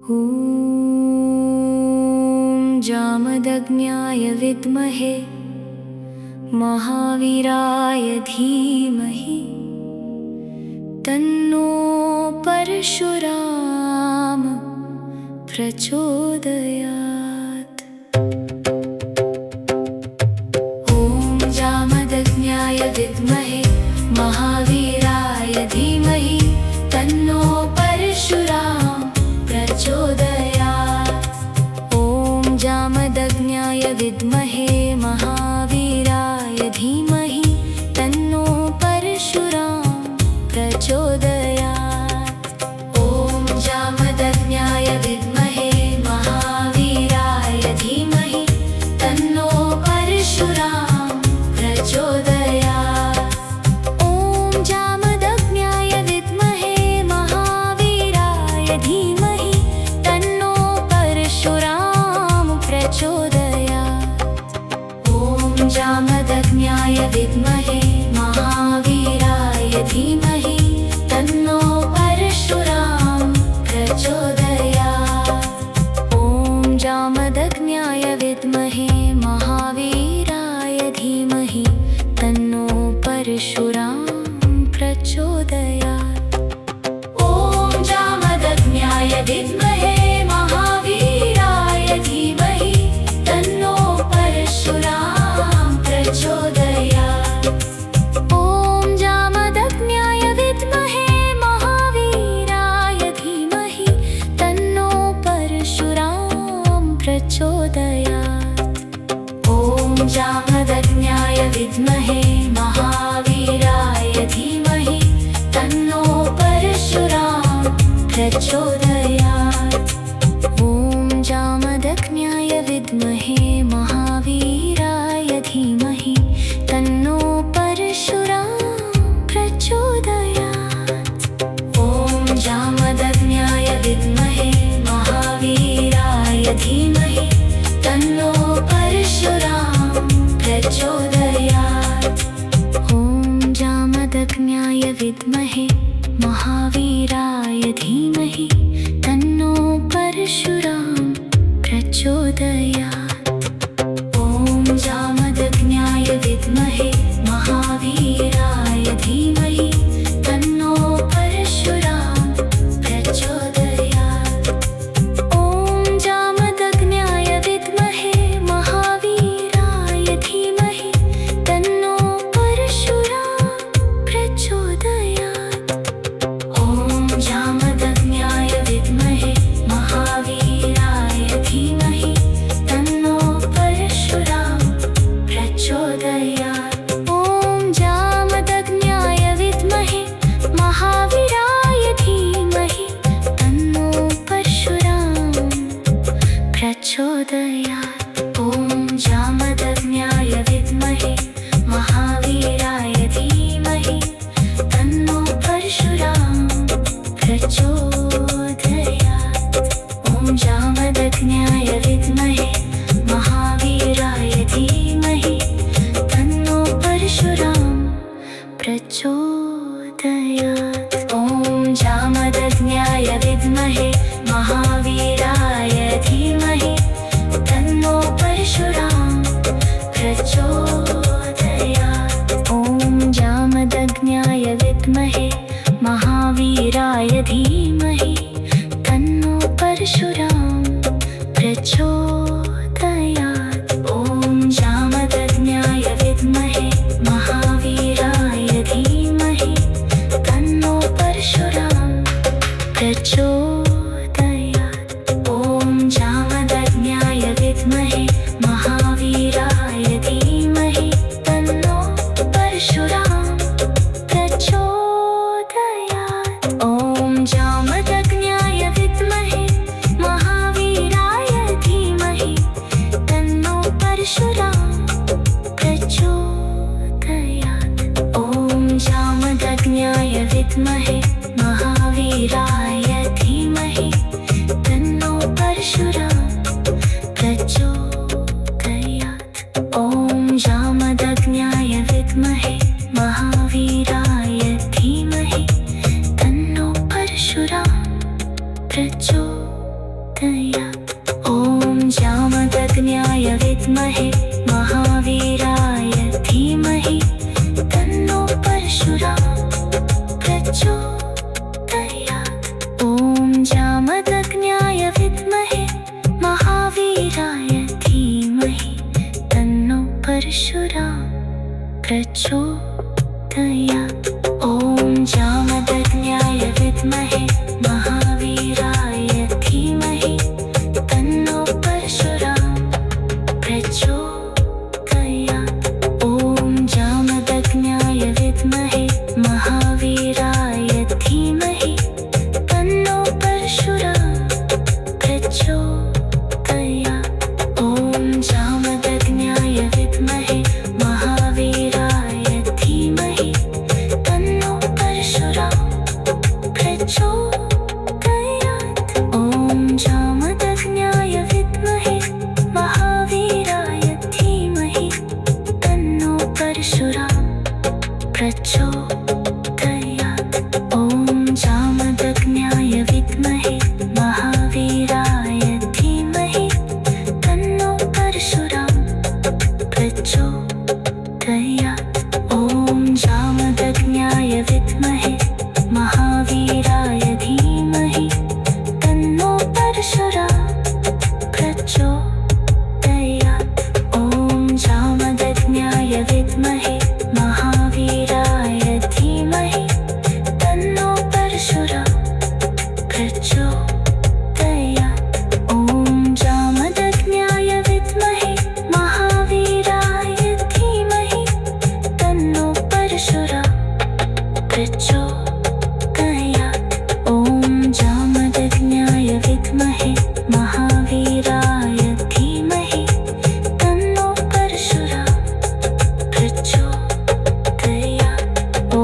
ॐ जामदग्न्याय विद्महे महावीराय धीमहि तन्नो परशुराम प्रचोदयात्। ॐ जामदग्न्याय विद्महे महावीराय धीमहि तन्नो परशुराम प्रचोदयात्। ॐ जामदग्न्याय विद्महे महावीराय धीमहि तन्नो परशुराम प्रचोदयात्। ॐ जामदग्न्याय विद्महे महावीराय धीमहि तन्नो परशुराम प्रचोदयात्। ॐ जामदग्न्याय विद्महे महावीराय धीमहि तन्नो परशुराम प्रचोदयात्। ॐ जामदग्न्याय विद्महे महावीराय धीमहि तन्नो परशुराम प्रचोदयात्। ॐ जामदग्न्याय विद्महे महावीराय धीमहि तन्नो परशुराम प्रचोदयात्। ॐ जामदग्न्याय विद्महे महावीराय धीमहि तन्नो परशुराम प्रचोदयात्। ॐ जामदग्न्याय विद्महे महावीराय धीमहि तन्नो परशुराम प्रचोदयात्। ॐ जामदग्न्याय विद्महे महावीराय धीमहि तन्नो परशुराम प्रचोदयात्। ॐ जामदग्न्याय विद्महे महावीराय धीमहि तन्नो परशुराम प्रचोदयात्। ॐ जामदग्न्याय विद्महे महावीराय धीमहि तन्नो परशुराम प्रचोदयात्। ॐ जामदग्न्याय विद्महे महावीराय धीमहि तन्नो परशुराम प्रचोदयात्। ॐ जामदग्न्याय विद्महे महावीराय धीमहि तन्नो परशुराम प्रचोदयात्। ॐ जामदग्न्याय विद्महे महावीराय धीमहि तन्नो परशुराम प्रचोदयात्। ॐ जामदग्न्याय विद्महे महावीराय धीमहि तन्नो परशुराम प्रचोदयात्। ॐ जामदग्न्याय विद्महे महावीराय धीमहि तन्नो परशुराम प्रचोदयात्। ॐ जामदग्न्याय विद्महे महावीराय धीमहि तन्नो परशुराम प्रचोदयात्। ॐ जामदग्न्याय विद्महे महावीराय धीमहि तन्नो परशुराम प्रचोदयात्। ॐ जामदग्न्याय विद्महे महावीराय धीमहि तन्नो परशुराम प्रचोदयात्। ॐ जामदग्न्याय विद्महे महावीराय धीमहि तन्नो परशुराम प्रचोदयात्। ॐ जामदग्न्याय विद्महे महावीराय धीमहि तन्नो परशुराम प्रचोदयात्। ॐ जामदग्न्याय विद्महे महावीराय धीमहि तन्नो परशुराम प्रचोदयात्। ॐ जामदग्न्याय विद्महे महावीराय धीमहि ॐ जामदग्न्याय विद्महे महावीराय धीमहि तन्नो परशुराम प्रचोदयात्। ॐ जामदग्न्याय विद्महे महावीराय धीमहि तन्नो परशुराम प्रचोदयात्। ॐ जामदग्न्याय विद्महे महावीराय धीमहि तन्नो परशुराम प्रचोदयात्। ॐ जामदग्न्याय विद्महे महावीराय धीमहि तन्नो परशुराम प्रचोदयात्। ॐ जामदग्न्याय विद्महे महावीराय धीमहि तन्नो परशुराम प्रचोदयात्। ॐ जामदग्न्याय विद्महे महावीराय धीमहि तन्नो परशुराम प्रचोदयात्। ॐ जामदग्न्याय विद्महे महावीराय धीमहि तन्नो परशुराम प्रचोदयात्। ॐ जामदग्न्याय विद्महे महावीराय धीमहि तन्नो परशुराम प्रचोदयात्। ॐ जामदग्न्याय विद्महे महावीराय धीमहि तन्नो परशुराम प्रचोदयात्। ॐ जामदग्न्याय विद्महे महावीराय धीमहि तन्नो परशुराम प्रचोदयात्। ॐ जामदग्न्याय विद्महे महावीराय धीमहि तन्नो परशुराम प्रचोदयात्। ॐ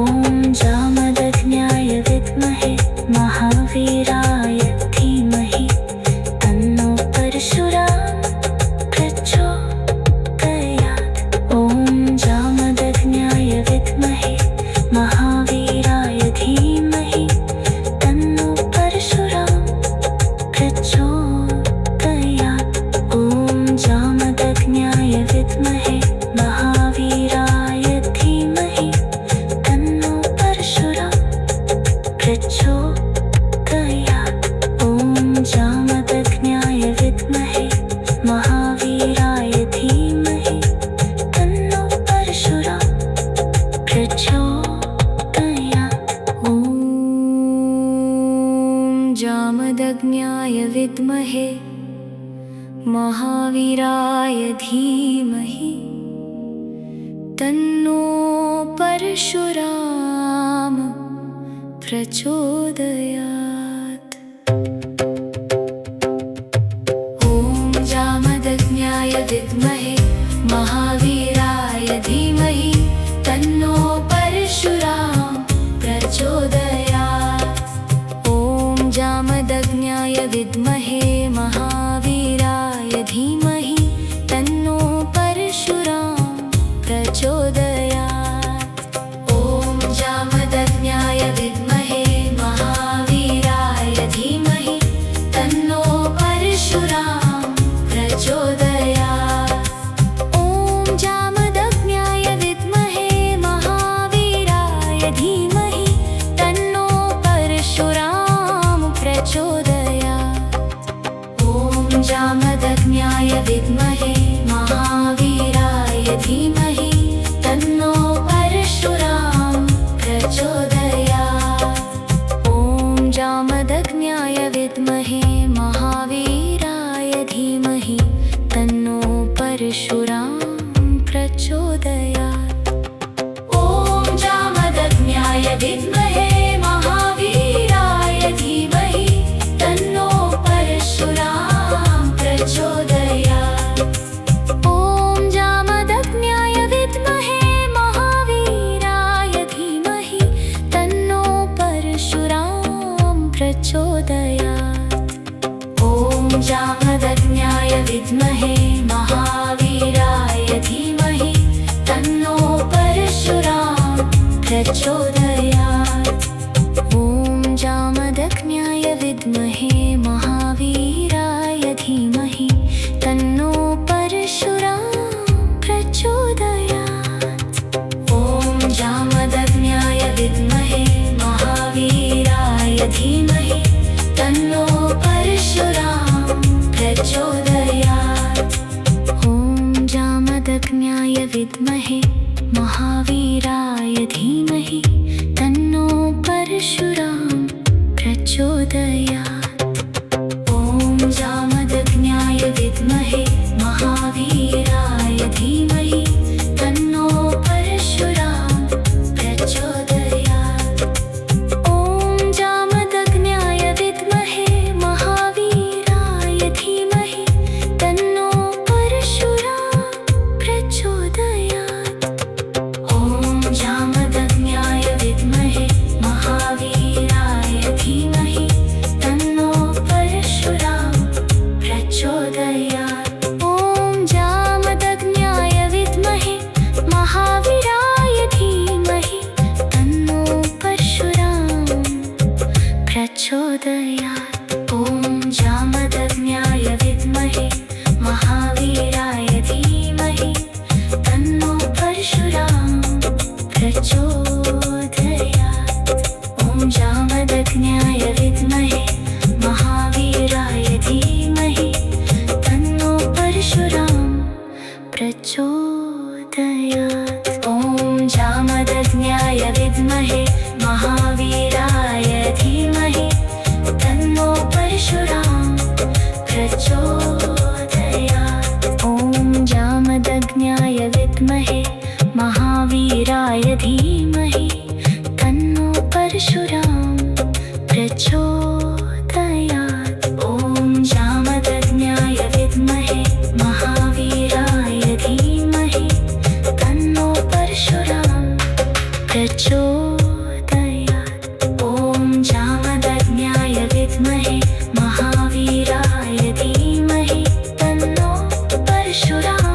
जामदग्न्याय विद्महे महावीराय धीमहि तन्नो परशुराम प्रचोदयात्। ॐ जामदग्न्याय विद्महे महावीराय धीमहि तन्नो परशुराम प्रचोदयात्। ॐ जामदग्न्याय विद्महे महावीराय धीमहि तन्नो परशुराम प्रचोदयात्। ॐ जामदग्न्याय विद्महे महावीराय धीमहि तन्नो परशुराम प्रचोदयात्। ॐ जामदग्न्याय विद्महे महावीराय धीमहि तन्नो परशुराम प्रचोदयात्। ॐ जामदग्न्याय विद्महे महावीराय धीमहि तन्नो परशुराम प्रचोदयात्। ॐ जामदग्न्याय विद्महे महावीराय धीमहि तन्नो परशुराम प्रचोदयात्। ॐ जामदग्न्याय विद्महे महावीराय धीमहि तन्नो परशुराम प्रचोदयात्। ॐ जामदग्न्याय विद्महे महावीराय धीमहि तन्नो परशुराम प्रचोदयात्। ॐ जामदग्न्याय विद्महे महावीराय धीमहि तन्नो परशुराम प्रचोदयात्। ॐ जामदग्न्याय विद्महे महावीराय धीमहि तन्नो परशुराम प्रचोदयात्। ॐ जामदग्न्याय विद्महे महावीराय धीमहि तन्नो परशुराम प्रचोदयात्। ॐ जामदग्न्याय विद्महे महावीराय धीमहि तन्नो परशुराम प्रचोदयात्। ॐ जामदग्न्याय विद्महे महावीराय धीमहि तन्नो परशुराम प्रचोदयात्। ॐ जामदग्न्याय विद्महे महावीराय परशुरां प्रचोदयात्। ॐ जामदग्न्याय विद्महे महावीराय धीमहि तन्नो परशुरां प्रचोदयात्। ॐ जामदग्न्याय विद्महे महावीराय धीमहि तन्नो परशुरां प्रचोदयात्। ॐ जामदग्न्याय विद्महे महावीराय धीमहि तन्नो परशुरां प्रचोदयात्। ॐ जामदग्न्याय विद्महे महावीराय धीमहि तन्नो परशुरां प्रचोदयात्। ॐ जामदग्न्याय विद्महे महावीराय धीमहि तन्नो परशुरां प्रचोदयात्। ॐ जामदग्न्याय विद्महे महावीराय धीमहि तन्नो परशुरां प्रचोदयात्। ॐ जामदग्न्याय विद्महे महावीराय धीमहि तन्नो परशुरां प्रचोदयात्। ॐ जामदग्न्याय विद्महे महावीराय धीमहि तन्नो परशुरां प्रचोदयात्। ॐ जामदग्न्याय विद्महे महावीराय धीमहि तन्नो परशुरां प्रचोदयात्। ॐ जामदग्न्याय विद्महे महावीराय धीमहि तन्नो परशुरां प्रचोदयात्। ॐ जामदग्न्याय विद्महे महावीराय धीमहि तन्नो परशुरां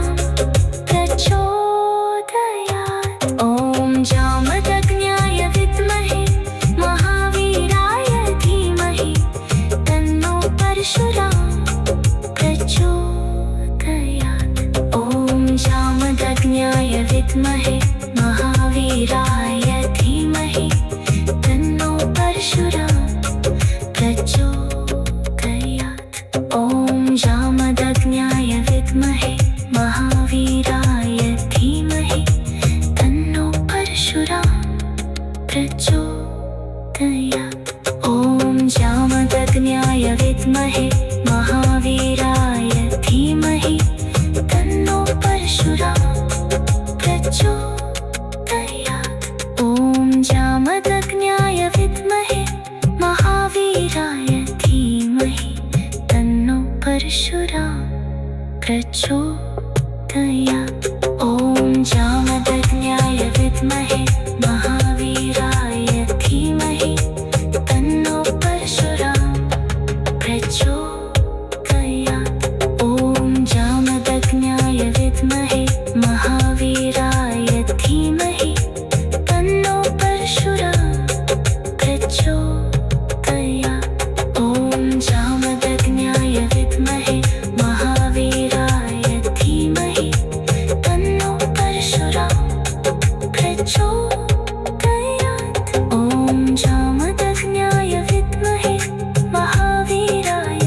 प्रचोदयात्। ॐ जामदग्न्याय विद्महे महावीराय धीमहि तन्नो परशुरां प्रचोदयात्। ॐ जामदग्न्याय विद्महे महावीराय धीमहि तन्नो परशुरां प्रचोदयात्। ॐ जामदग्न्याय विद्महे महावीराय धीमहि तन्नो परशुरां प्रचोदयात्। ॐ जामदग्न्याय विद्महे महावीराय धीमहि तन्नो परशुरां प्रचोदयात्। ॐ जामदग्न्याय विद्महे महावीराय धीमहि तन्नो परशुरां प्रचोदयात्। ॐ जामदग्न्याय विद्महे महावीराय धीमहि तन्नो परशुरां प्रचोदयात्। ॐ जामदग्न्याय विद्महे महावीराय धीमहि तन्नो परशुरां प्रचोदयात्। ॐ जामदग्न्याय विद्महे महावीराय धीमहि तन्नो परशुरां प्रचोदयात्। ॐ जामदग्न्याय विद्महे महावीराय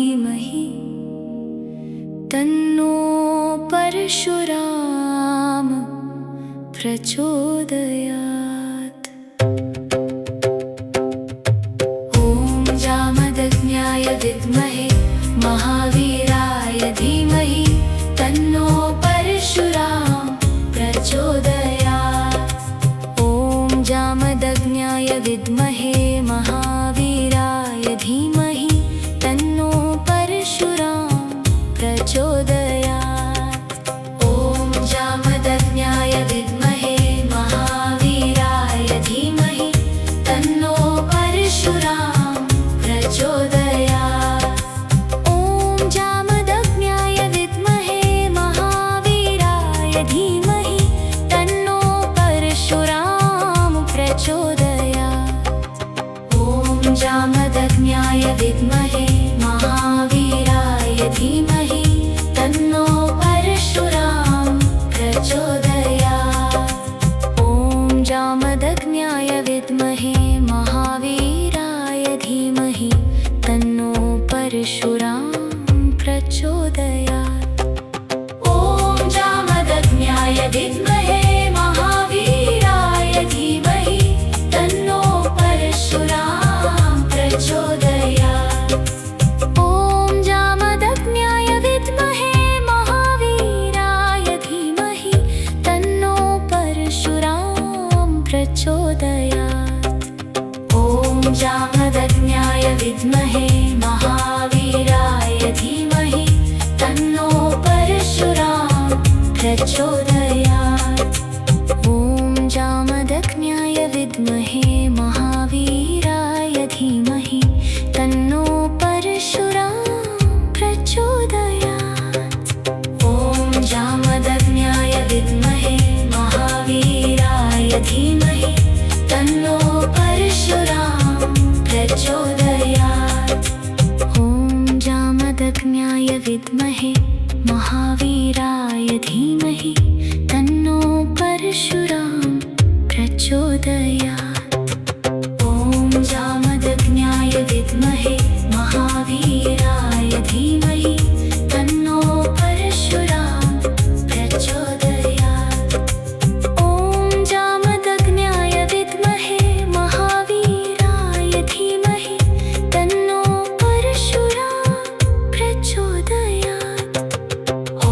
धीमहि तन्नो परशुराम प्रचोदयात्। ॐ जामदग्न्याय विद्महे महावीराय धीमहि तन्नो परशुराम प्रचोदयात्। ॐ जामदग्न्याय विद्महे महावीराय धीमहि तन्नो परशुराम प्रचोदयात्। ॐ जामदग्न्याय विद्महे महावीराय धीमहि तन्नो परशुराम प्रचोदयात्। ॐ जामदग्न्याय विद्महे महावीराय धीमहि तन्नो परशुराम प्रचोदयात्। ॐ जामदग्न्याय विद्महे महावीराय धीमहि तन्नो परशुराम प्रचोदयात्। ॐ जामदग्न्याय विद्महे महावीराय धीमहि तन्नो परशुराम प्रचोदयात्। ॐ जामदग्न्याय विद्महे महावीराय धीमहि तन्नो परशुराम प्रचोदयात्। ॐ जामदग्न्याय विद्महे महावीराय धीमहि तन्नो परशुराम प्रचोदयात्। ॐ जामदग्न्याय विद्महे महावीराय धीमहि तन्नो परशुराम प्रचोदयात्। ॐ जामदग्न्याय विद्महे महावीराय धीमहि तन्नो परशुराम प्रचोदयात्। ॐ जामदग्न्याय विद्महे महावीराय धीमहि तन्नो परशुराम प्रचोदयात्। ॐ जामदग्न्याय विद्महे महावीराय धीमहि तन्नो परशुराम प्रचोदयात्। ॐ जामदग्न्याय विद्महे महावीराय धीमहि तन्नो परशुराम प्रचोदयात्। ॐ जामदग्न्याय विद्महे महावीराय धीमहि तन्नो परशुराम प्रचोदयात्। ॐ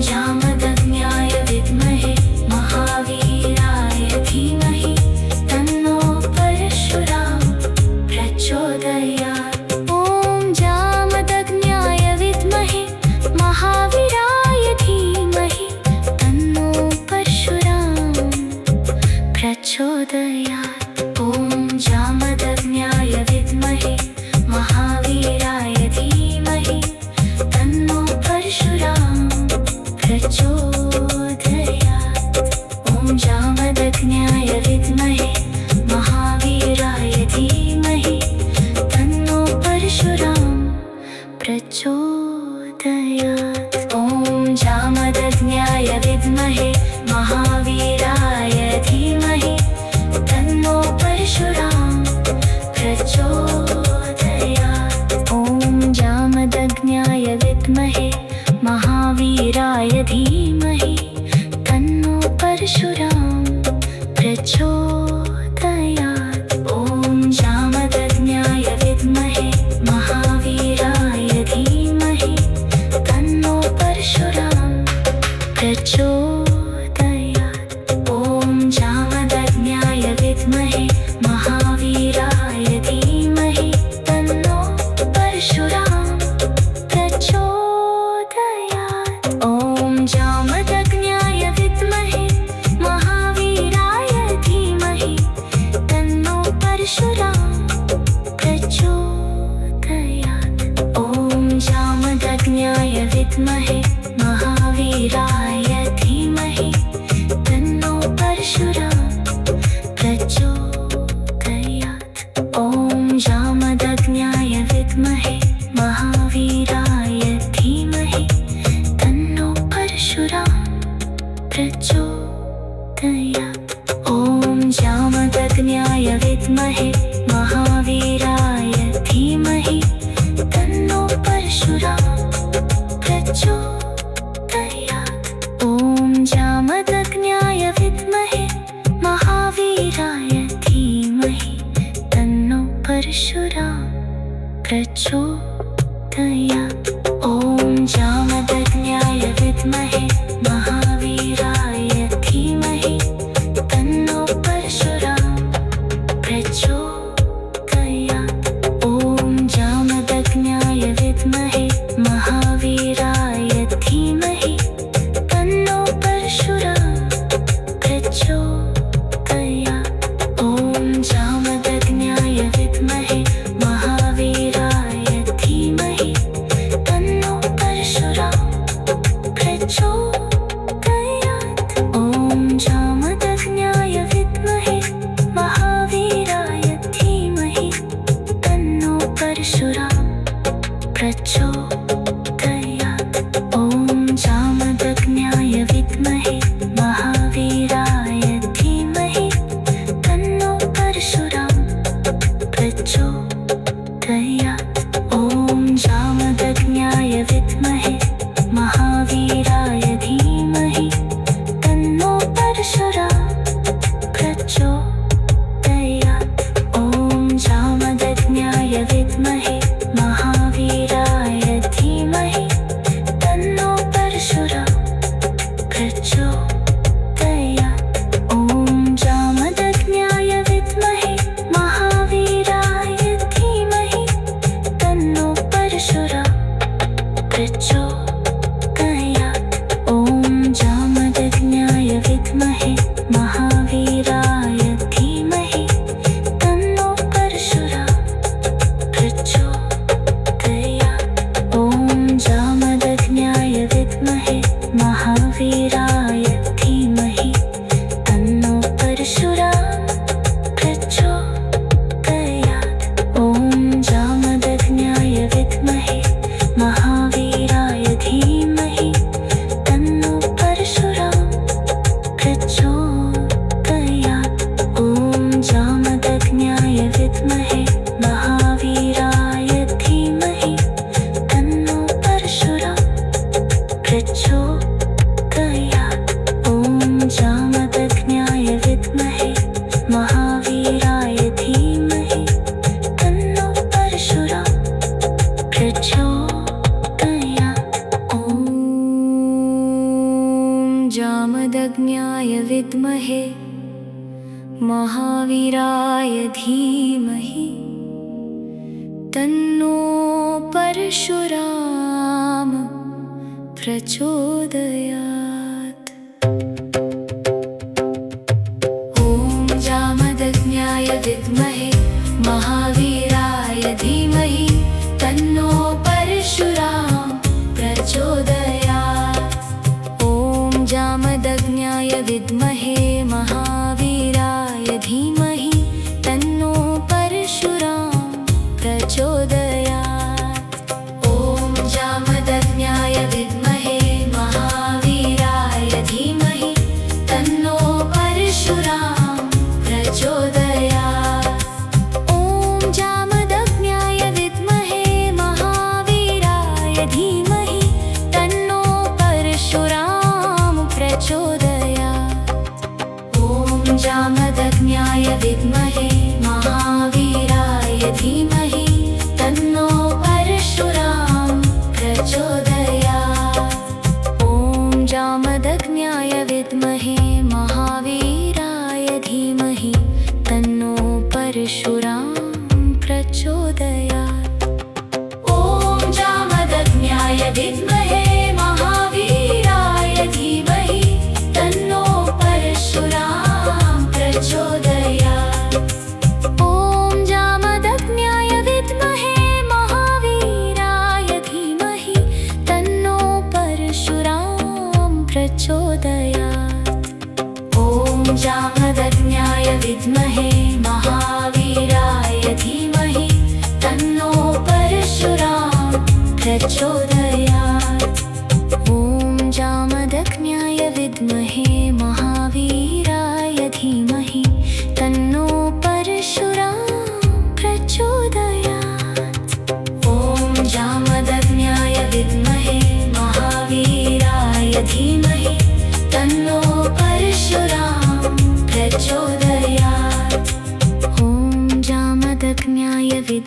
जामदग्न्याय विद्महे महावीराय धीमहि तन्नो परशुराम प्रचोदयात्। ॐ जामदग्न्याय विद्महे महावीराय धीमहि तन्नो परशुराम प्रचोदयात्। ॐ जामदग्न्याय विद्महे महावीराय धीमहि तन्नो परशुराम प्रचोदयात्। ॐ जामदग्न्याय विद्महे महावीराय धीमहि तन्नो परशुराम प्रचोदयात्। ॐ जामदग्न्याय विद्महे महावीराय धीमहि तन्नो परशुराम प्रचोदयात्। ॐ जामदग्न्याय विद्महे महावीराय धीमहि तन्नो परशुराम प्रचोदयात्। ॐ जामदग्न्याय विद्महे महावीराय धीमहि तन्नो परशुराम प्रचोदयात्। ॐ जामदग्न्याय विद्महे महावीराय धीमहि तन्नो परशुराम प्रचोदयात्। ॐ जामदग्न्याय विद्महे महावीराय धीमहि तन्नो परशुराम प्रचोदयात्। ॐ जामदग्न्याय विद्महे महावीराय धीमहि तन्नो परशुराम प्रचोदयात्। ॐ जामदग्न्याय विद्महे महावीराय धीमहि तन्नो परशुराम प्रचोदयात्। ॐ जामदग्न्याय विद्महे महावीराय धीमहि तन्नो परशुराम परशुराम प्रचोदयात्। ॐ जामदग्न्याय विद्महे महावीराय धीमहि तन्नो परशुराम प्रचोदयात्। ॐ जामदग्न्याय विद्महे महावीराय धीमहि तन्नो परशुराम प्रचोदयात्। ॐ जामदग्न्याय विद्महे महावीराय धीमहि तन्नो परशुराम प्रचोदयात्। ॐ जामदग्न्याय विद्महे महावीराय धीमहि तन्नो परशुराम प्रचोदयात्। ॐ जामदग्न्याय विद्महे महावीराय धीमहि तन्नो परशुराम प्रचोदयात्। ॐ जामदग्न्याय विद्महे महावीराय धीमहि तन्नो परशुराम प्रचोदयात्। ॐ जामदग्न्याय विद्महे महावीराय धीमहि तन्नो परशुराम प्रचोदयात्। ॐ जामदग्न्याय विद्महे महावीराय धीमहि तन्नो परशुराम प्रचोदयात्। ॐ जामदग्न्याय विद्महे महावीराय धीमहि तन्नो परशुराम प्रचोदयात्। ॐ जामदग्न्याय विद्महे महावीराय धीमहि तन्नो परशुराम प्रचोदयात्। ॐ जामदग्न्याय विद्महे महावीराय धीमहि तन्नो परशुराम प्रचोदयात्। ॐ जामदग्न्याय विद्महे महावीराय धीमहि तन्नो परशुराम प्रचोदयात्। ॐ जामदग्न्याय विद्महे महावीराय धीमहि तन्नो परशुराम प्रचोदयात्। ॐ जामदग्न्याय विद्महे महावीराय धीमहि तन्नो परशुराम प्रचोदयात्। ॐ जामदग्न्याय विद्महे महावीराय धीमहि तन्नो परशुराम प्रचोदयात्। ॐ जामदग्न्याय विद्महे महावीराय धीमहि तन्नो परशुराम प्रचोदयात्। ॐ जामदग्न्याय विद्महे महावीराय धीमहि तन्नो परशुराम प्रचोदयात्। ॐ जामदग्न्याय विद्महे महावीराय धीमहि तन्नो परशुराम प्रचोदयात्। ॐ जामदग्न्याय विद्महे महावीराय धीमहि तन्नो परशुराम प्रचोदयात्। ॐ जामदग्न्याय विद्महे महावीराय धीमहि तन्नो परशुराम प्रचोदयात्। ॐ जामदग्न्याय विद्महे महावीराय धीमहि तन्नो परशुराम प्रचोदयात्। ॐ जामदग्न्याय विद्महे महावीराय धीमहि तन्नो परशुराम प्रचोदयात्। ॐ जामदग्न्याय विद्महे महावीराय धीमहि तन्नो परशुराम प्रचोदयात्। ॐ जामदग्न्याय विद्महे महावीराय धीमहि तन्नो परशुराम प्रचोदयात्। ॐ जामदग्न्याय विद्महे महावीराय धीमहि तन्नो परशुराम प्रचोदयात्। ॐ जामदग्न्याय विद्महे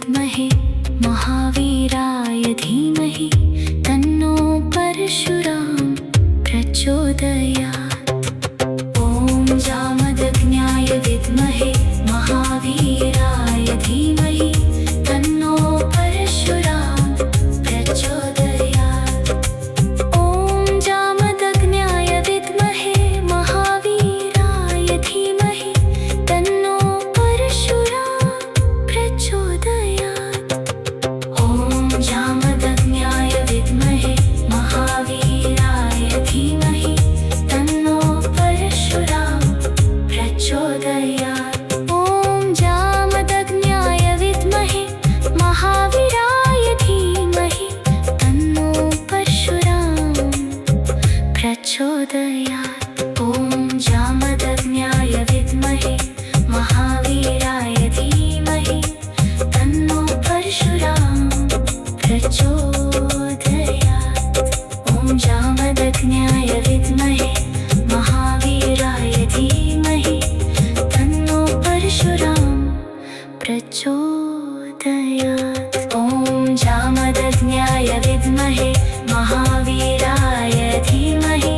जामदग्न्याय विद्महे महावीराय धीमहि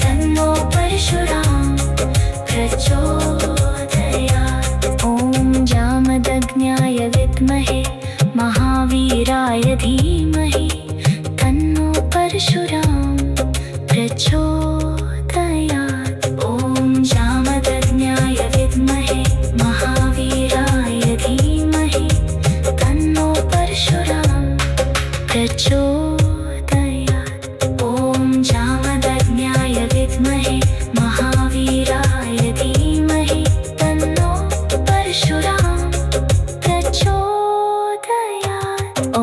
तन्नो परशुराम प्रचोदयात्। ॐ जामदग्न्याय विद्महे महावीराय धीमहि तन्नो परशुराम प्रचोदयात्। ॐ जामदग्न्याय विद्महे महावीराय धीमहि तन्नो परशुराम प्रचोदयात्। ॐ जामदग्न्याय विद्महे महावीराय धीमहि तन्नो परशुराम प्रचोदयात्। ॐ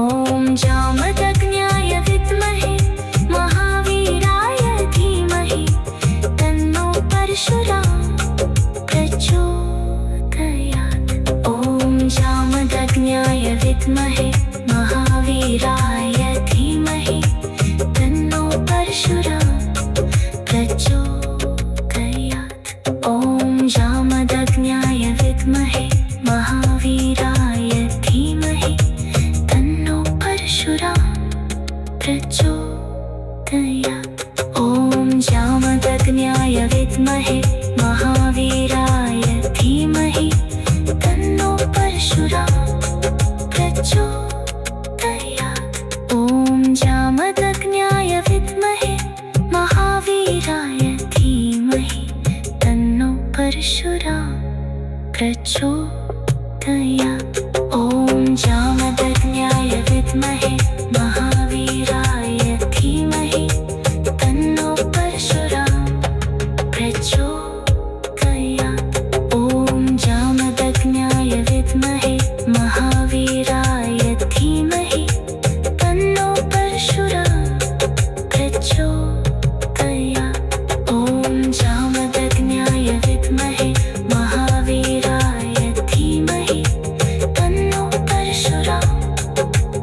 जामदग्न्याय विद्महे महावीराय धीमहि तन्नो परशुराम प्रचोदयात्। ॐ जामदग्न्याय विद्महे महावीराय धीमहि तन्नो परशुराम प्रचोदयात्। ॐ जामदग्न्याय विद्महे महावीराय धीमहि तन्नो परशुराम प्रचोदयात्। ॐ जामदग्न्याय विद्महे महावीराय धीमहि तन्नो परशुराम प्रचोदयात्। ॐ जामदग्न्याय विद्महे महावीराय धीमहि तन्नो परशुराम प्रचोदयात्। ॐ जामदग्न्याय विद्महे महावीराय धीमहि तन्नो परशुराम प्रचोदयात्। ॐ जामदग्न्याय विद्महे महावीराय धीमहि तन्नो परशुराम प्रचोदयात्। ॐ जामदग्न्याय विद्महे महावीराय धीमहि तन्नो परशुराम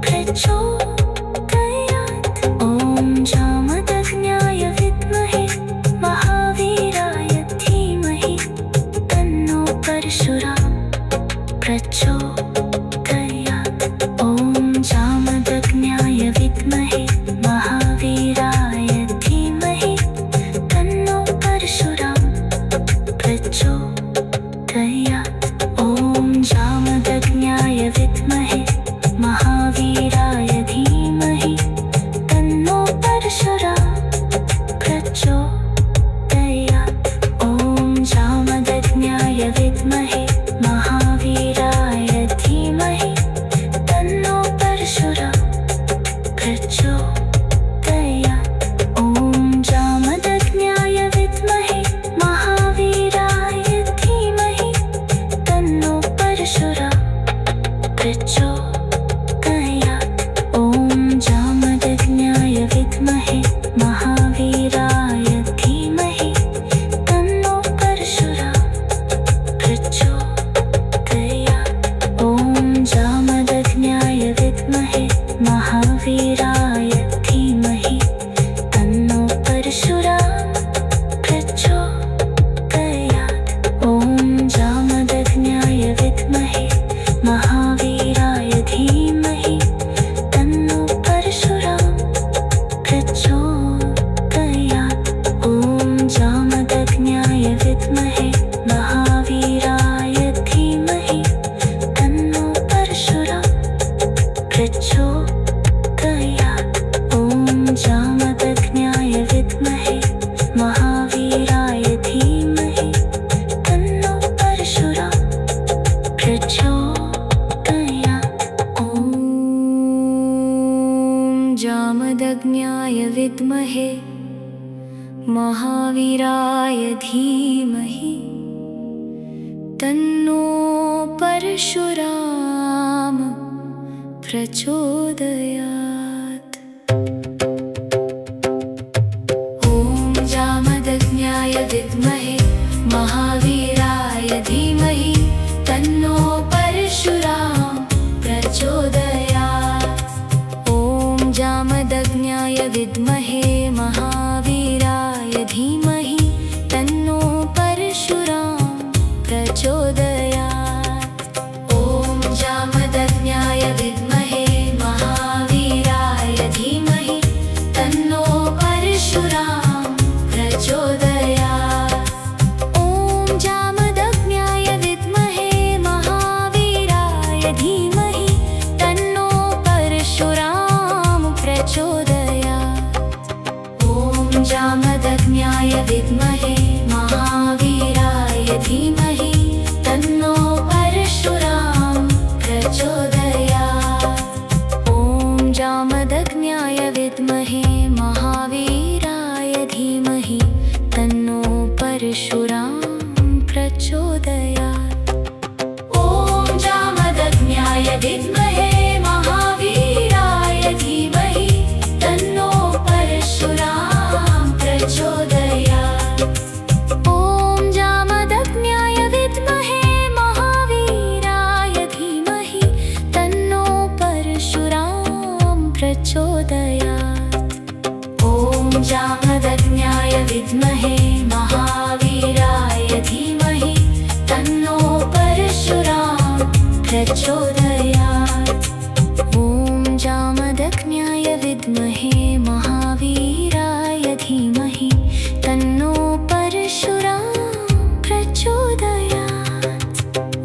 प्रचोदयात्। ॐ जामदग्न्याय विद्महे महावीराय धीमहि तन्नो परशुराम प्रचोदयात्। ॐ जामदग्न्याय विद्महे महावीराय धीमहि तन्नो परशुराम प्रचोदयात्। ॐ जामदग्न्याय विद्महे महावीराय धीमहि तन्नो परशुराम प्रचोदयात्। ॐ जामदग्न्याय विद्महे महावीराय धीमहि तन्नो परशुराम प्रचोदयात्। ॐ जामदग्न्याय विद्महे महावीराय धीमहि तन्नो परशुराम प्रचोदयात्। ॐ जामदग्न्याय विद्महे महावीराय धीमहि तन्नो परशुराम प्रचोदयात्। ॐ जामदग्न्याय विद्महे महावीराय धीमहि तन्नो परशुराम प्रचोदयात्। ॐ जामदग्न्याय विद्महे महावीराय धीमहि तन्नो परशुराम प्रचोदयात्। ॐ जामदग्न्याय विद्महे महावीराय धीमहि तन्नो परशुराम प्रचोदयात्। ॐ जामदग्न्याय विद्महे महावीराय धीमहि तन्नो परशुराम प्रचोदयात्। ॐ जामदग्न्याय विद्महे महावीराय धीमहि तन्नो परशुराम प्रचोदयात्। ॐ जामदग्न्याय विद्महे महावीराय धीमहि तन्नो परशुराम प्रचोदयात्। ॐ जामदग्न्याय विद्महे महावीराय धीमहि तन्नो परशुराम प्रचोदयात्। ॐ जामदग्न्याय विद्महे महावीराय प्रचोदयात्। ॐ जामदग्न्याय विद्महे महावीराय धीमहि तन्नो परशुराम प्रचोदयात्। ॐ जामदग्न्याय विद्महे महावीराय धीमहि तन्नो परशुराम प्रचोदयात्। ॐ जामदग्न्याय विद्महे महावीराय धीमहि तन्नो परशुराम प्रचोदयात्। ॐ जामदग्न्याय विद्महे महावीराय धीमहि तन्नो परशुराम प्रचोदयात्। ॐ जामदग्न्याय विद्महे महावीराय धीमहि तन्नो परशुराम प्रचोदयात्। ॐ जामदग्न्याय विद्महे महावीराय धीमहि तन्नो परशुराम प्रचोदयात्।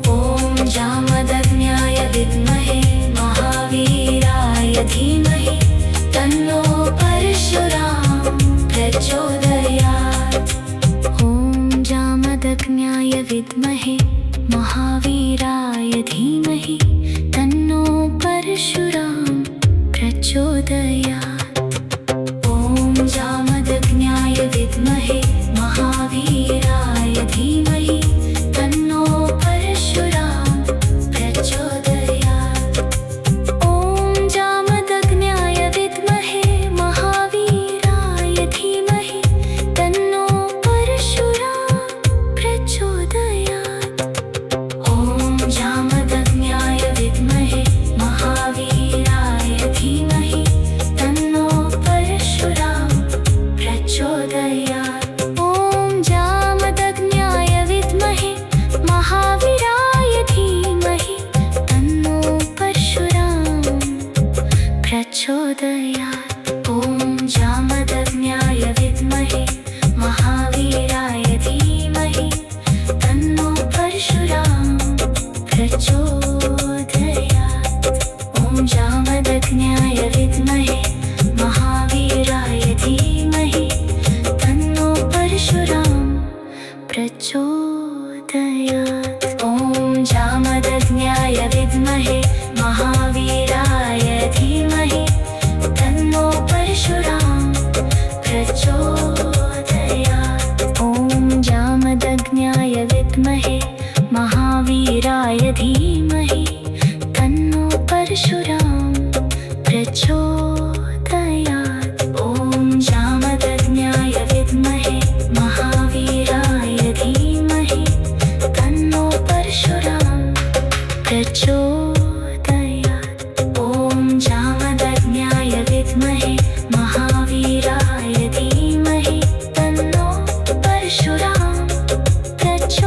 ॐ जामदग्न्याय विद्महे महावीराय धीमहि तन्नो परशुराम प्रचोदयात्। ॐ जामदग्न्याय विद्महे महावीराय धीमहि तन्नो परशुराम प्रचोदयात्। ॐ जामदग्न्याय विद्महे महावीराय धीमहि तन्नो परशुराम प्रचोदयात्। ॐ जामदग्न्याय विद्महे महावीराय धीमहि तन्नो परशुराम प्रचोदयात्। ॐ जामदग्न्याय विद्महे महावीराय धीमहि तन्नो परशुराम प्रचोदयात्। ॐ जामदग्न्याय विद्महे महावीराय धीमहि तन्नो परशुराम प्रचोदयात्। ॐ जामदग्न्याय विद्महे महावीराय धीमहि तन्नो परशुराम प्रचोदयात्। ॐ जामदग्न्याय विद्महे महावीराय धीमहि तन्नो परशुराम प्रचोदयात्। ॐ जामदग्न्याय विद्महे महावीराय धीमहि तन्नो परशुराम प्रचोदयात्। ॐ जामदग्न्याय विद्महे महावीराय धीमहि तन्नो परशुराम प्रचोदयात्। ॐ जामदग्न्याय विद्महे महावीराय धीमहि तन्नो परशुराम प्रचोदयात्। ॐ जामदग्न्याय विद्महे महावीराय धीमहि तन्नो परशुराम प्रचोदयात्।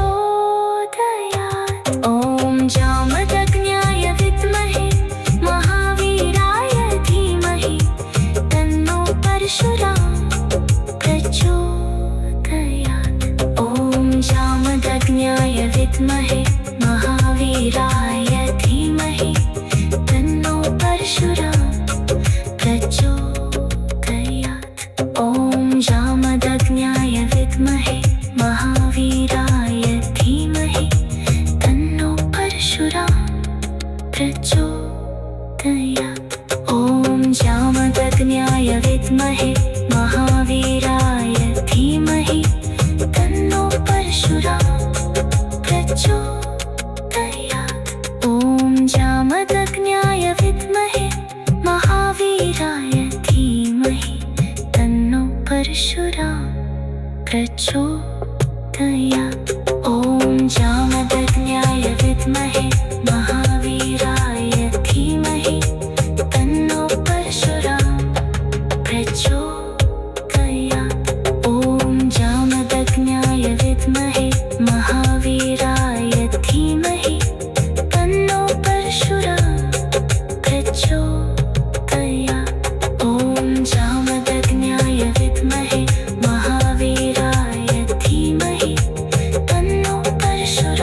ॐ जामदग्न्याय विद्महे महावीराय धीमहि तन्नो परशुराम प्रचोदयात्। ॐ जामदग्न्याय विद्महे महावीराय धीमहि तन्नो परशुराम प्रचोदयात्। ॐ जामदग्न्याय विद्महे महावीराय धीमहि तन्नो परशुराम प्रचोदयात्। ॐ जामदग्न्याय विद्महे महावीराय धीमहि तन्नो परशुराम प्रचोदयात्। ॐ जामदग्न्याय विद्महे महावीराय धीमहि तन्नो परशुराम प्रचोदयात्। ॐ जामदग्न्याय विद्महे महावीराय धीमहि तन्नो परशुराम प्रचोदयात्। ॐ जामदग्न्याय विद्महे महावीराय धीमहि तन्नो परशुराम प्रचोदयात्। ॐ जामदग्न्याय विद्महे महावीराय धीमहि तन्नो परशुराम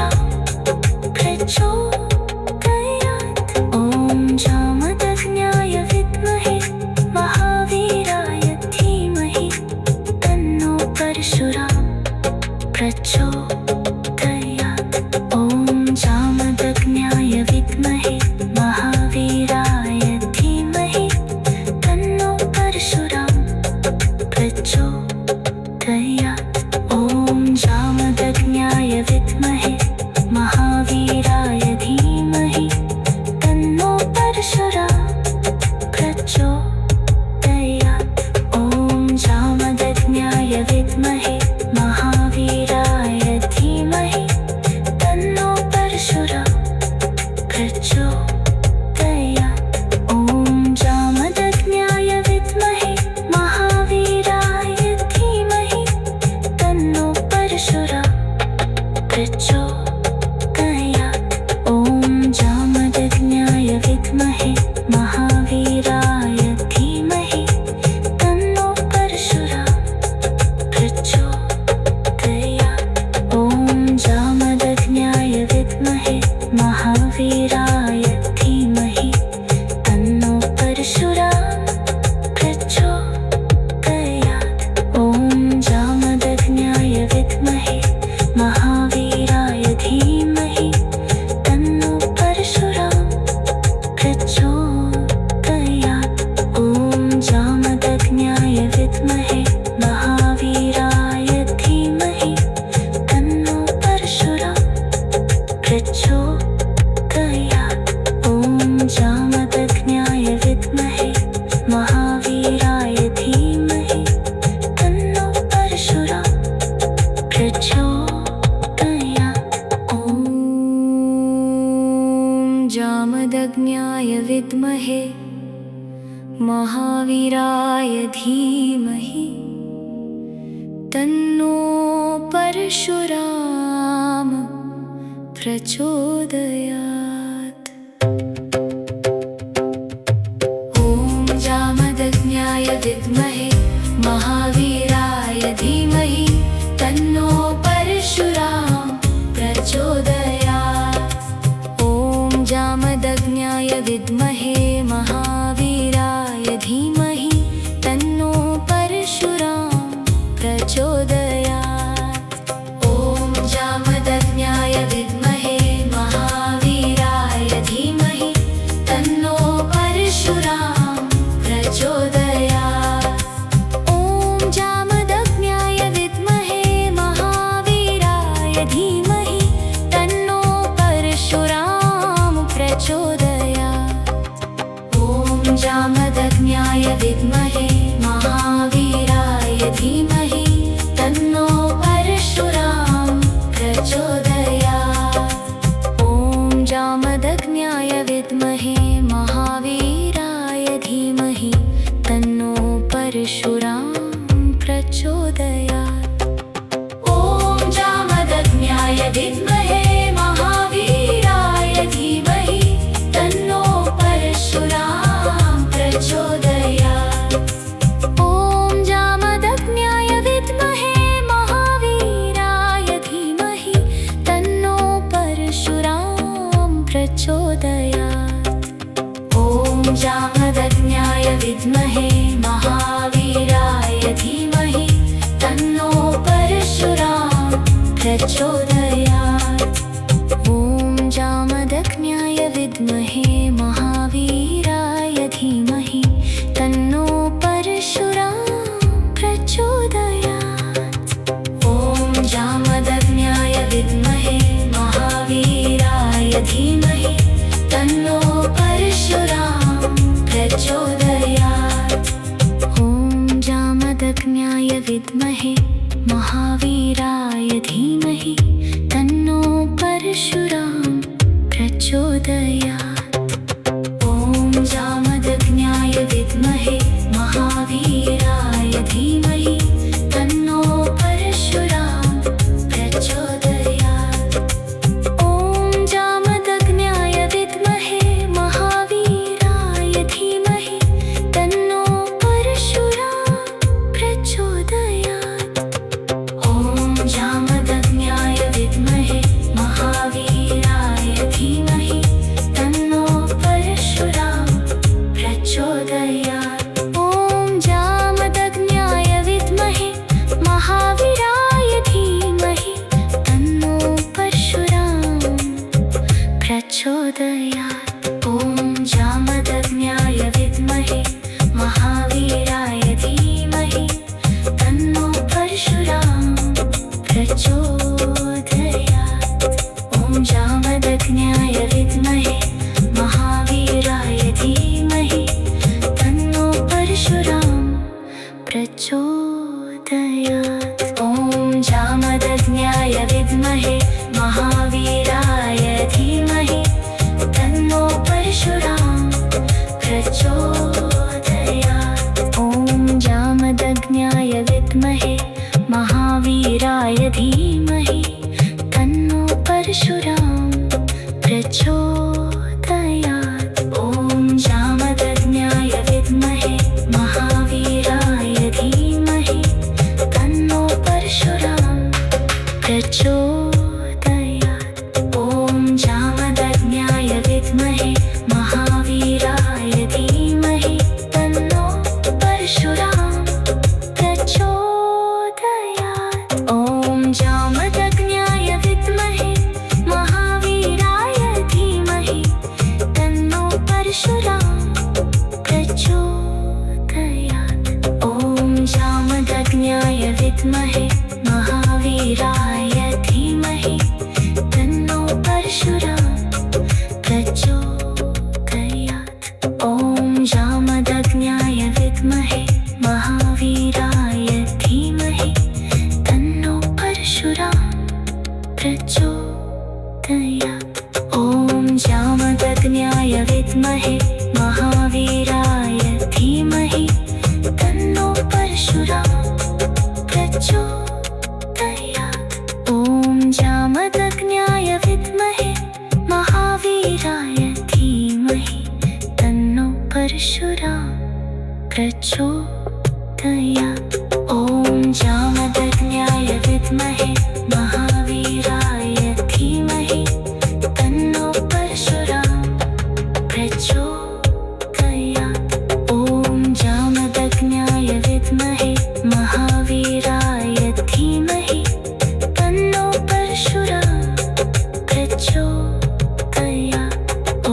महावीराय धीमहि तन्नो परशुराम प्रचोदयात्। ॐ जामदग्न्याय विद्महे महावीराय धीमहि तन्नो परशुराम प्रचोदयात्। ॐ जामदग्न्याय विद्महे महावीराय धीमहि तन्नो परशुराम प्रचोदयात्। ॐ जामदग्न्याय विद्महे महावीराय धीमहि तन्नो परशुराम प्रचोदयात्। ॐ जामदग्न्याय विद्महे महावीराय धीमहि तन्नो परशुराम प्रचोदयात्। ॐ जामदग्न्याय विद्महे महावीराय धीमहि तन्नो परशुराम प्रचोदयात्। ॐ जामदग्न्याय विद्महे महावीराय धीमहि तन्नो परशुराम प्रचोदयात्। ॐ जामदग्न्याय विद्महे महावीराय धीमहि तन्नो परशुराम प्रचोदयात्। ॐ जामदग्न्याय विद्महे महावीराय धीमहि तन्नो परशुराम प्रचोदयात्। ॐ जामदग्न्याय विद्महे महावीराय धीमहि तन्नो परशुराम प्रचोदयात्। ॐ जामदग्न्याय विद्महे महावीराय धीमहि तन्नो परशुराम प्रचोदयात्। ॐ जामदग्न्याय विद्महे महावीराय धीमहि तन्नो परशुराम प्रचोदयात्। ॐ जामदग्न्याय विद्महे महावीराय धीमहि तन्नो परशुराम प्रचोदयात्। ॐ जामदग्न्याय विद्महे महावीराय धीमहि तन्नो परशुराम प्रचोदयात्। ॐ जामदग्न्याय विद्महे महावीराय धीमहि तन्नो परशुराम प्रचोदयात्। ॐ जामदग्न्याय विद्महे महावीराय धीमहि तन्नो परशुराम प्रचोदयात्। ॐ जामदग्न्याय विद्महे महावीराय धीमहि तन्नो परशुराम प्रचोदयात्। ॐ जामदग्न्याय विद्महे महावीराय धीमहि तन्नो परशुराम प्रचोदयात्। ॐ जामदग्न्याय विद्महे महावीराय धीमहि तन्नो परशुराम प्रचोदयात्। ॐ जामदग्न्याय विद्महे महावीराय धीमहि तन्नो परशुराम प्रचोदयात्। ॐ जामदग्न्याय विद्महे महावीराय धीमहि तन्नो परशुराम प्रचोदयात्। ॐ जामदग्न्याय विद्महे महावीराय धीमहि तन्नो परशुराम प्रचोदयात्। ॐ जामदग्न्याय विद्महे महावीराय धीमहि तन्नो परशुराम प्रचोदयात्। ॐ जामदग्न्याय विद्महे महावीराय धीमहि तन्नो परशुराम प्रचोदयात्। ॐ जामदग्न्याय विद्महे महावीराय धीमहि तन्नो परशुराम प्रचोदयात्। ॐ जामदग्न्याय विद्महे महावीराय धीमहि तन्नो परशुराम प्रचोदयात्। ॐ जामदग्न्याय विद्महे विद्महे महावीराय धीमहि तन्नो परशुराम प्रचोदयात्। ॐ जामदग्न्याय विद्महे महावीराय धीमहि तन्नो परशुराम प्रचोदयात्। ॐ जामदग्न्याय विद्महे महावीराय धीमहि तन्नो परशुराम प्रचोदयात्। ॐ जामदग्न्याय विद्महे महावीराय धीमहि तन्नो परशुराम प्रचोदयात्। ॐ जामदग्न्याय विद्महे महावीराय धीमहि तन्नो परशुराम प्रचोदयात्। ॐ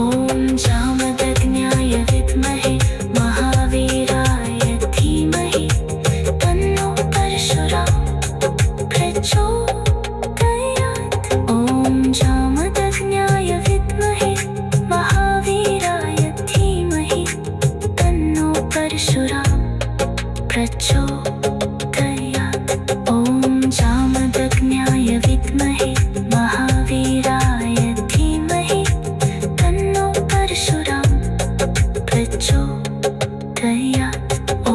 जामदग्न्याय विद्महे महावीराय धीमहि तन्नो परशुराम प्रचोदयात्। ॐ जामदग्न्याय विद्महे महावीराय धीमहि तन्नो परशुराम प्रचोदयात्। ॐ जामदग्न्याय विद्महे महावीराय धीमहि तन्नो परशुराम प्रचोदयात्। ॐ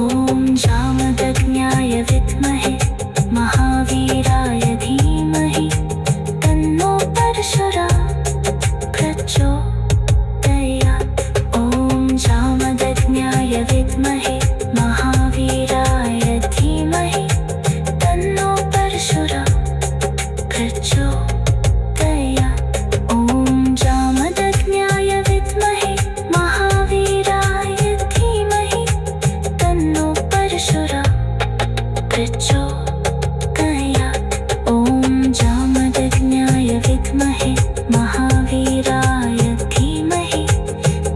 जामदग्न्याय विद्महे महावीराय धीमहि तन्नो परशुराम प्रचोदयात्। ॐ जामदग्न्याय विद्महे महावीराय धीमहि तन्नो परशुराम प्रचोदयात्। ॐ जामदग्न्याय विद्महे महावीराय धीमहि तन्नो परशुराम प्रचोदयात्। ॐ जामदग्न्याय विद्महे महावीराय धीमहि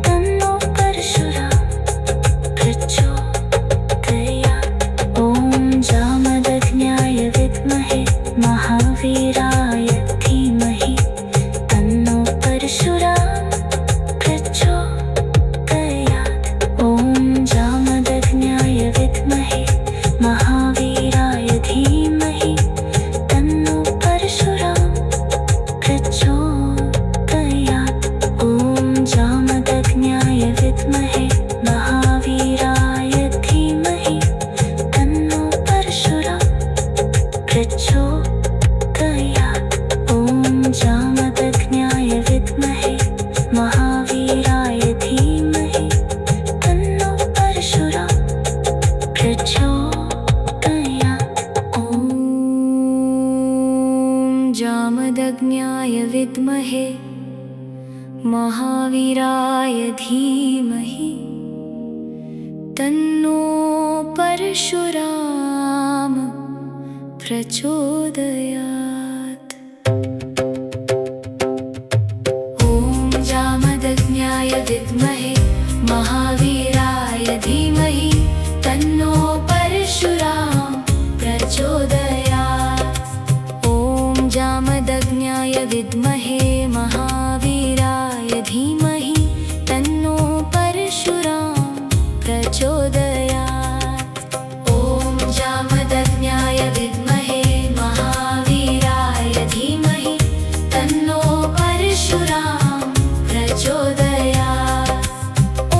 तन्नो परशुराम प्रचोदयात्। ॐ जामदग्न्याय विद्महे महावीराय धीमहि तन्नो परशुराम प्रचोदयात्। ॐ जामदग्न्याय विद्महे महावीराय धीमहि तन्नो परशुराम प्रचोदयात्। ॐ जामदग्न्याय विद्महे महावीराय धीमहि तन्नो परशुराम प्रचोदयात्। ॐ जामदग्न्याय विद्महे महावीराय धीमहि तन्नो परशुराम प्रचोदयात्। ॐ जामदग्न्याय विद्महे महावीराय धीमहि तन्नो परशुराम प्रचोदयात्। ॐ जामदग्न्याय विद्महे महावीराय धीमहि तन्नो परशुराम प्रचोदयात्। ॐ जामदग्न्याय विद्महे महावीराय धीमहि तन्नो परशुराम प्रचोदयात्। ॐ जामदग्न्याय विद्महे महावीराय धीमहि तन्नो परशुराम प्रचोदयात्। ॐ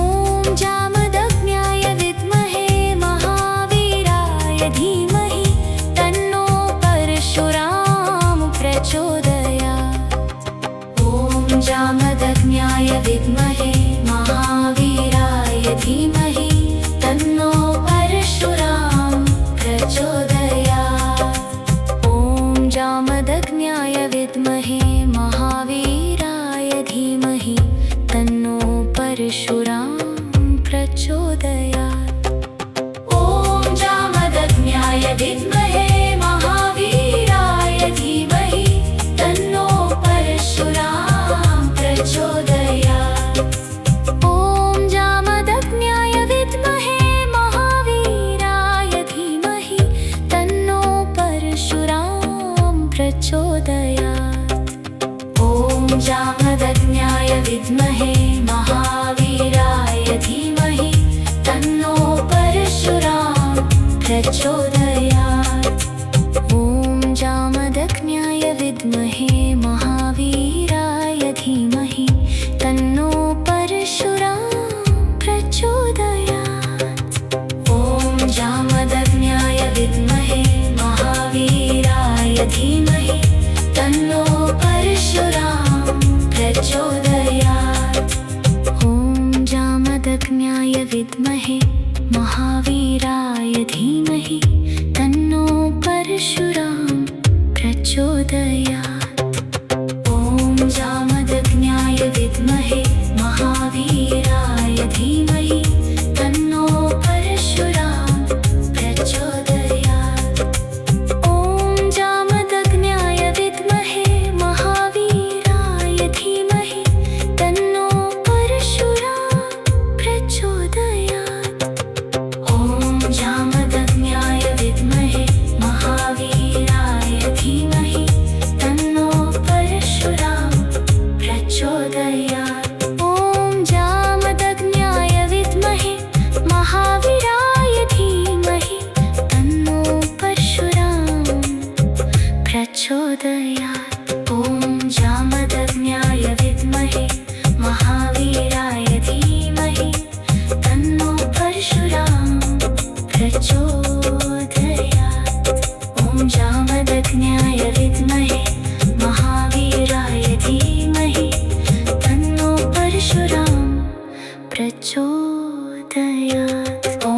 जामदग्न्याय विद्महे महावीराय धीमहि तन्नो परशुराम प्रचोदयात्। ॐ जामदग्न्याय विद्महे महावीराय धीमहि तन्नो परशुराम प्रचोदयात्। ॐ जामदग्न्याय विद्महे महावीराय धीमहि तन्नो परशुराम प्रचोदयात्। ॐ जामदग्न्याय विद्महे महावीराय धीमहि तन्नो परशुराम प्रचोदयात्। ॐ जामदग्न्याय विद्महे महावीराय धीमहि तन्नो परशुराम प्रचोदयात्। ॐ जामदग्न्याय विद्महे महावीराय धीमहि तन्नो परशुराम प्रचोदयात्। ॐ जामदग्न्याय विद्महे महावीराय धीमहि तन्नो परशुराम प्रचोदयात्। ॐ जामदग्न्याय विद्महे महावीराय धीमहि तन्नो परशुराम प्रचोदयात्। ॐ जामदग्न्याय विद्महे महावीराय धीमहि तन्नो परशुराम प्रचोदयात्। ॐ जामदग्न्याय विद्महे महावीराय धीमहि तन्नो परशुराम प्रचोदयात्। ॐ जामदग्न्याय विद्महे महावीराय धीमहि तन्नो परशुराम प्रचोदयात्। ॐ जामदग्न्याय विद्महे महावीराय धीमहि तन्नो परशुराम प्रचोदयात्। ॐ जामदग्न्याय विद्महे महावीराय धीमहि तन्नो परशुराम प्रचोदयात्। ॐ जामदग्न्याय विद्महे महावीराय धीमहि तन्नो परशुराम प्रचोदयात्। ॐ जामदग्न्याय विद्महे महावीराय धीमहि तन्नो परशुराम प्रचोदयात्। ॐ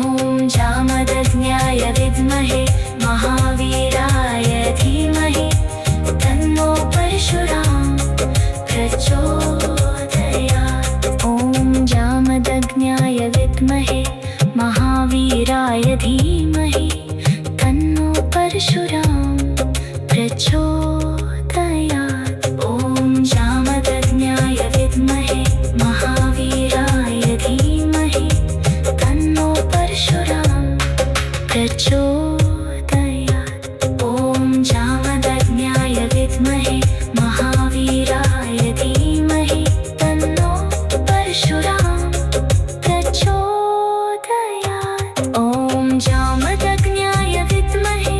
जामदग्न्याय विद्महे महावीराय धीमहि तन्नो परशुराम प्रचोदयात्। ॐ जामदग्न्याय विद्महे महावीराय धीमहि तन्नो परशुराम प्रचोदयात्। ॐ जामदग्न्याय विद्महे महावीराय धीमहि तन्नो परशुराम प्रचोदयात्। ॐ जामदग्न्याय विद्महे महावीराय धीमहि तन्नो परशुराम प्रचोदयात्। ॐ जामदग्न्याय विद्महे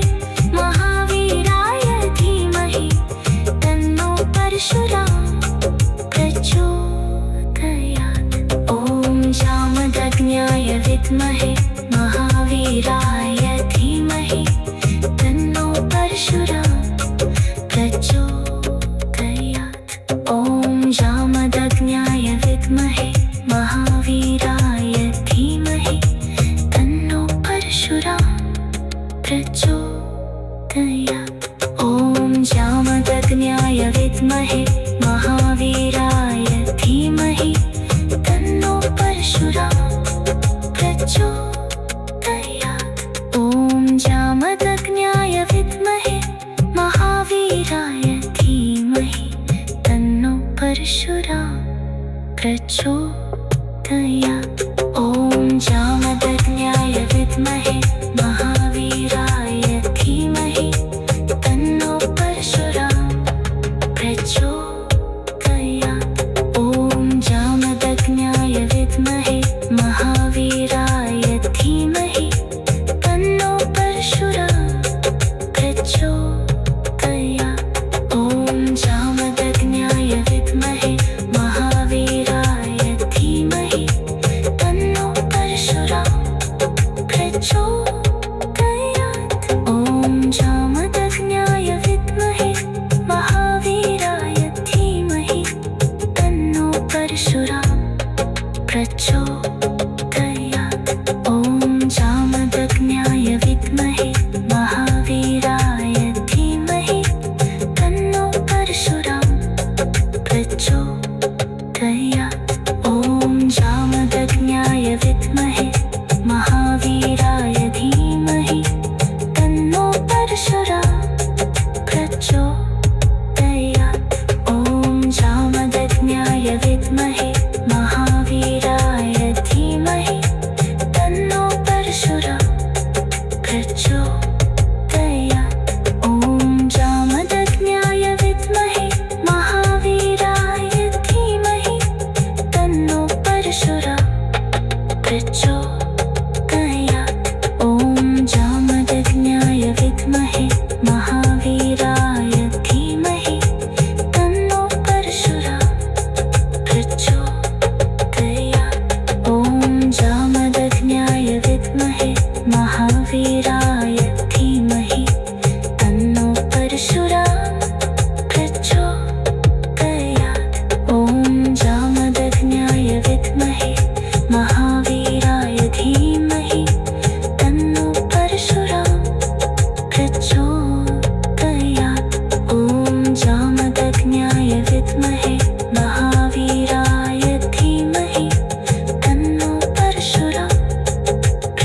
महावीराय धीमहि तन्नो परशुराम प्रचोदयात्। ॐ जामदग्न्याय विद्महे महावीराय धीमहि तन्नो परशुराम प्रचोदयात्। ॐ जामदग्न्याय विद्महे महावीराय धीमहि तन्नो परशुराम प्रचोदयात्। ॐ जामदग्न्याय विद्महे महावीराय धीमहि तन्नो परशुराम प्रचोदयात्। ॐ जामदग्न्याय विद्महे महावीराय धीमहि तन्नो परशुराम प्रचोदयात्। ॐ जामदग्न्याय विद्महे महावीराय धीमहि तन्नो परशुराम प्रचोदयात्। ॐ जामदग्न्याय विद्महे महावीराय धीमहि तन्नो परशुराम प्रचोदयात्। ॐ जामदग्न्याय विद्महे महावीराय धीमहि तन्नो परशुराम प्रचोदयात्। ॐ जामदग्न्याय विद्महे महावीराय धीमहि तन्नो परशुराम प्रचोदयात्। ॐ जामदग्न्याय विद्महे महावीराय धीमहि तन्नो परशुराम प्रचोदयात्। ॐ जामदग्न्याय विद्महे महावीराय धीमहि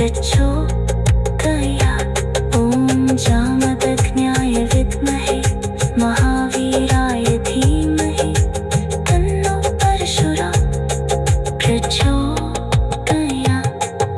प्रचोदयात्।